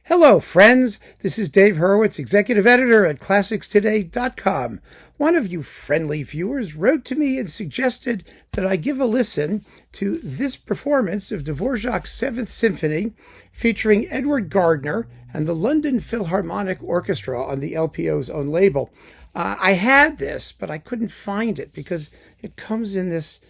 Hello, friends. This is Dave Hurwitz, executive editor at ClassicsToday.com. One of you friendly viewers wrote to me and suggested that I give a listen to this performance of Dvořák's Seventh Symphony featuring Edward Gardner and the London Philharmonic Orchestra on the LPO's own label. I had this, but I couldn't find it because it comes in this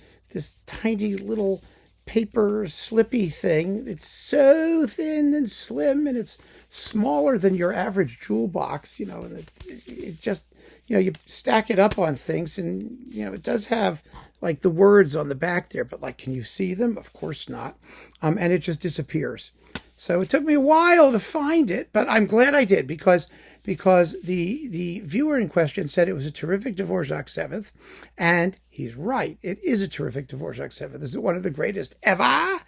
tiny little paper slippy thing. It's so thin and slim, and it's smaller than your average jewel box, and it just, you stack it up on things, and, it does have like the words on the back there, but can you see them? Of course not. And it just disappears. So it took me a while to find it, but I'm glad I did because the viewer in question said it was a terrific Dvořák Seventh, and he's right. It is a terrific Dvořák Seventh. Is it one of the greatest ever?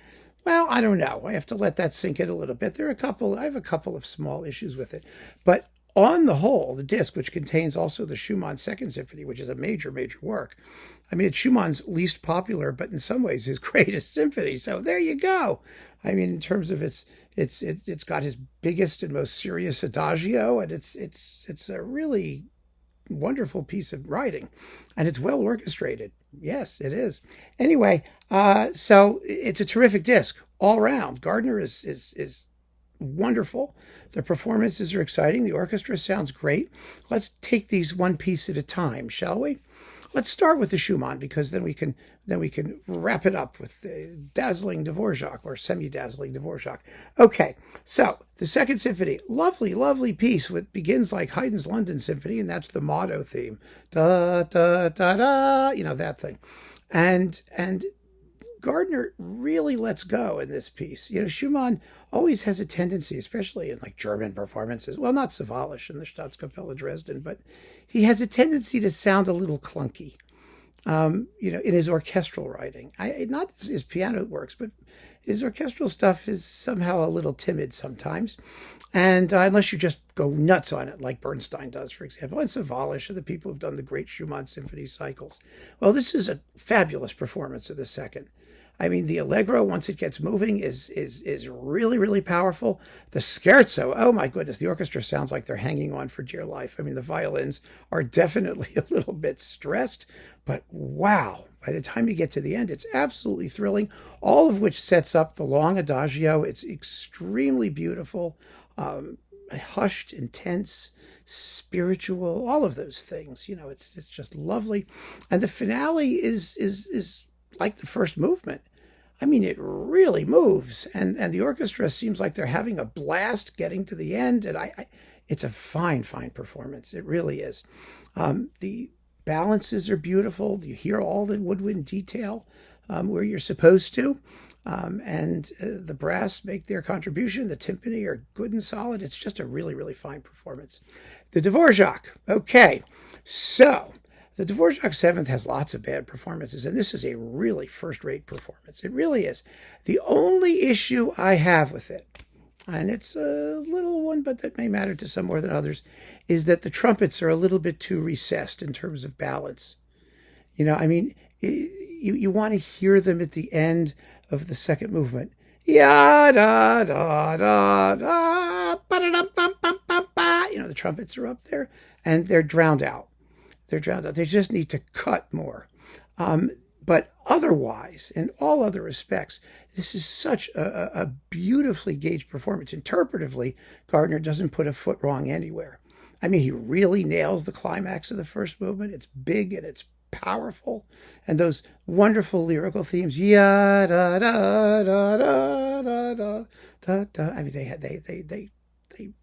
Well, I don't know. I have to let that sink in a little bit. I have a couple of small issues with it, but on the whole, the disc, which contains also the Schumann Second Symphony, which is a major work. I mean, it's Schumann's least popular, but in some ways his greatest symphony. So there you go. I mean, in terms of it's got his biggest and most serious adagio, and it's a really wonderful piece of writing, and it's well orchestrated. Yes, it is. Anyway, so it's a terrific disc all around. Gardner is wonderful. The performances are exciting. The orchestra sounds great. Let's take these one piece at a time, shall we? Let's start with the Schumann, because then we can wrap it up with the dazzling Dvořák, or semi-dazzling Dvořák. Okay, so the Second Symphony, lovely piece, which begins like Haydn's London Symphony, and that's the motto theme, da da da da, that thing, and Gardner really lets go in this piece. Schumann always has a tendency, especially in German performances, well, not Sawallisch in the Staatskapelle Dresden, but he has a tendency to sound a little clunky, in his orchestral writing. Not his piano works, but his orchestral stuff is somehow a little timid sometimes. And unless you just go nuts on it, like Bernstein does, for example, and Sawallisch are the people who've done the great Schumann symphony cycles. Well, this is a fabulous performance of the second. I mean, the allegro, once it gets moving, is really powerful. The scherzo, oh my goodness, the orchestra sounds like they're hanging on for dear life. I mean, the violins are definitely a little bit stressed, but wow, by the time you get to the end, it's absolutely thrilling, all of which sets up the long adagio. It's extremely beautiful, hushed, intense, spiritual, all of those things. It's just lovely. And the finale is like the first movement. I mean, it really moves, and the orchestra seems like they're having a blast getting to the end, and it's a fine performance. It really is. The balances are beautiful. You hear all the woodwind detail where you're supposed to, and the brass make their contribution. The timpani are good and solid. It's just a really fine performance. The Dvořák. Okay, so the Dvořák Seventh has lots of bad performances, and this is a really first-rate performance. It really is. The only issue I have with it, and it's a little one, but that may matter to some more than others, is that the trumpets are a little bit too recessed in terms of balance. I mean, you want to hear them at the end of the second movement. Ya da da da da, ba da dum bum bum bum ba. The trumpets are up there, and they're drowned out. They just need to cut more. But otherwise, in all other respects, this is such a beautifully gauged performance. Interpretively, Gardner doesn't put a foot wrong anywhere. I mean, he really nails the climax of the first movement. It's big and it's powerful. And those wonderful lyrical themes, ya da da da da da da da da. I mean, they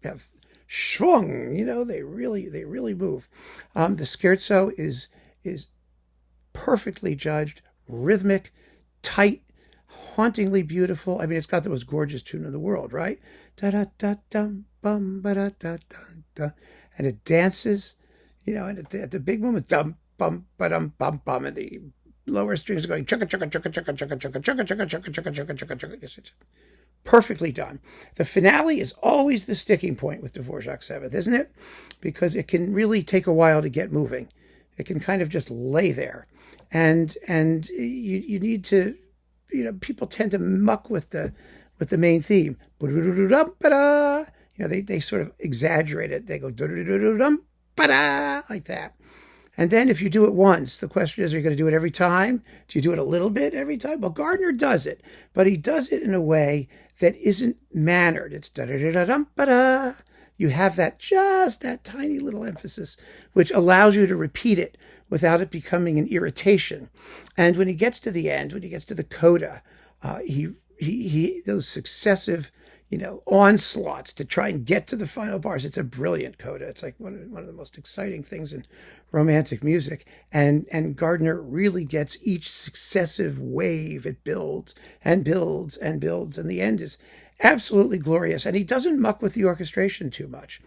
have schwung, they really move. The scherzo is perfectly judged, rhythmic, tight, hauntingly beautiful. I mean, it's got the most gorgeous tune in the world, right? Da da da dum bum ba da da da da, and it dances, and at the big moment, dum bum ba dum bum bum, and the lower strings are going chugga chugga chugga chugga chugga chugga chugga chugga chugga chugga chugga chugga chugga. Perfectly done. The finale is always the sticking point with Dvořák Seventh, isn't it? Because it can really take a while to get moving. It can kind of just lay there, and you need to, people tend to muck with the main theme. they sort of exaggerate it. They go dum ba-da, like that. And then if you do it once, the question is, are you going to do it every time? Do you do it a little bit every time? Well, Gardner does it, but he does it in a way that isn't mannered. It's da-da-da-da-dum, ba-da. You have just that tiny little emphasis, which allows you to repeat it without it becoming an irritation. And when he gets to the end, when he gets to the coda, he those successive, onslaughts to try and get to the final bars. It's a brilliant coda. It's like one of the most exciting things in romantic music. And Gardner really gets each successive wave. It builds and builds and builds. And the end is absolutely glorious. And he doesn't muck with the orchestration too much.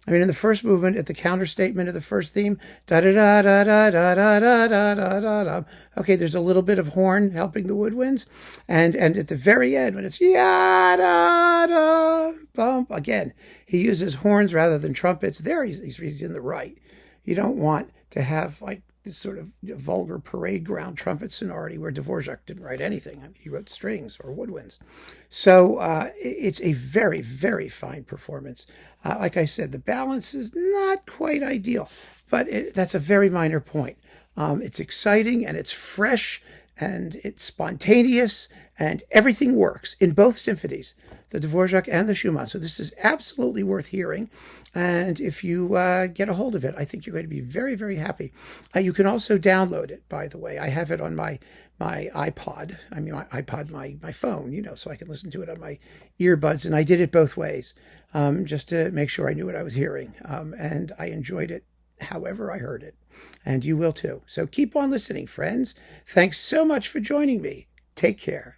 I mean, in the first movement, at the counter statement of the first theme, da da da da da da da da da da da da. Okay, there's a little bit of horn helping the woodwinds, and at the very end, when it's ya da da bump, again, he uses horns rather than trumpets. There, he's in the right. You don't want to have like this sort of vulgar parade ground trumpet sonority where Dvořák didn't write anything. I mean, he wrote strings or woodwinds. So it's a very, very fine performance. Like I said, the balance is not quite ideal, but that's a very minor point. It's exciting and it's fresh and it's spontaneous and everything works in both symphonies, the Dvořák and the Schumann. So this is absolutely worth hearing. And if you get a hold of it, I think you're going to be very, very happy. You can also download it, by the way. I have it on my iPod. I mean, my phone, so I can listen to it on my earbuds. And I did it both ways, just to make sure I knew what I was hearing. And I enjoyed it however I heard it. And you will too. So keep on listening, friends. Thanks so much for joining me. Take care.